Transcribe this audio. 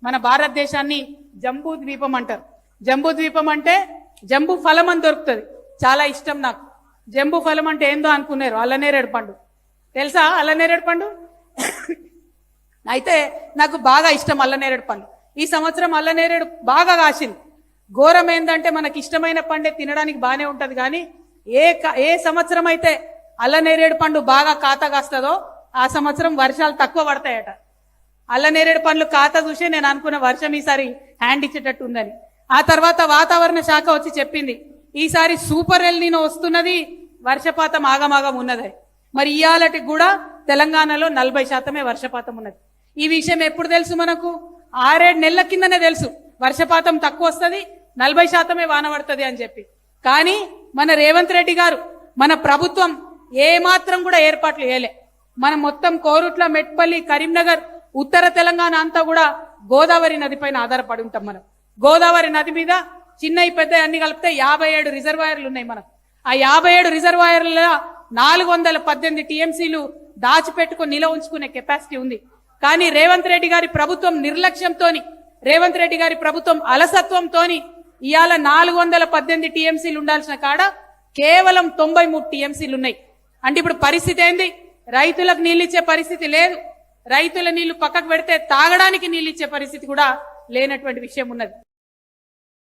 మన భారతదేశాన్ని జంబూ ద్వీపం అంటారు. జంబూ ద్వీపం అంటే జంబూ ఫలం అని దొరుకుతుంది. చాలా ఇష్టం నాకు. జంబూ ఫలం అంటే ఏందో అనుకున్నారు. అల్లనేరేడు పండు తెలుసా? అల్లనేరేడు పండు అయితే నాకు బాగా ఇష్టం అల్లనేరేడు పండు. ఈ సంవత్సరం అల్లనేరేడు బాగా కాసింది. ఘోరం ఏంటంటే మనకి ఇష్టమైన పండే తినడానికి బాగానే ఉంటది, కానీ ఏ సంవత్సరం అయితే అల్లనేరేడు పండు బాగా కాత కాస్తుందో ఆ సంవత్సరం వర్షాలు తక్కువ పడతాయట. అల్లనేరేడు పండ్లు కాత చూసి నేను అనుకున్న వర్షం ఈసారి హ్యాండ్ ఇచ్చేటట్టు ఉందని. ఆ తర్వాత వాతావరణ శాఖ వచ్చి చెప్పింది ఈసారి సూపర్ ఎల్నినో వస్తున్నది, వర్షపాతం ఆగమాగం ఉన్నది. మరి ఇయాలటికి కూడా తెలంగాణలో 40% వర్షపాతం ఉన్నది. ఈ విషయం ఎప్పుడు తెలుసు మనకు? 6-7 నెలల కిందనే తెలుసు వర్షపాతం తక్కువ వస్తుంది, 40% వాన పడుతుంది అని చెప్పి. కానీ మన రేవంత్ రెడ్డి గారు, మన ప్రభుత్వం ఏమాత్రం కూడా ఏర్పాట్లు చేయలే. మనం మొత్తం కోరుట్ల, మెట్పల్లి, కరీంనగర్, ఉత్తర తెలంగాణ అంతా కూడా గోదావరి నది పైన ఆధారపడి ఉంటాం. మనం గోదావరి నది మీద చిన్నవి పెద్ద అన్ని కలిపితే 57 రిజర్వాయర్లు ఉన్నాయి మనకు. ఆ 57 రిజర్వాయర్ల 418 టీఎంసీలు దాచిపెట్టుకుని నిల ఉంచుకునే కెపాసిటీ ఉంది. కానీ రేవంత్ రెడ్డి గారి ప్రభుత్వం నిర్లక్ష్యంతోని, రేవంత్ రెడ్డి గారి ప్రభుత్వం అలసత్వంతోని ఇవాళ 418 టీఎంసీలు ఉండాల్సిన కాడ కేవలం 93 టీఎంసీలు ఉన్నాయి. అంటే ఇప్పుడు పరిస్థితి ఏంది? రైతులకు నీళ్ళు ఇచ్చే పరిస్థితి లేదు. రైతుల నీళ్లు పక్కకు పెడితే తాగడానికి నీళ్ళు ఇచ్చే పరిస్థితి కూడా లేనటువంటి విషయం ఉన్నది.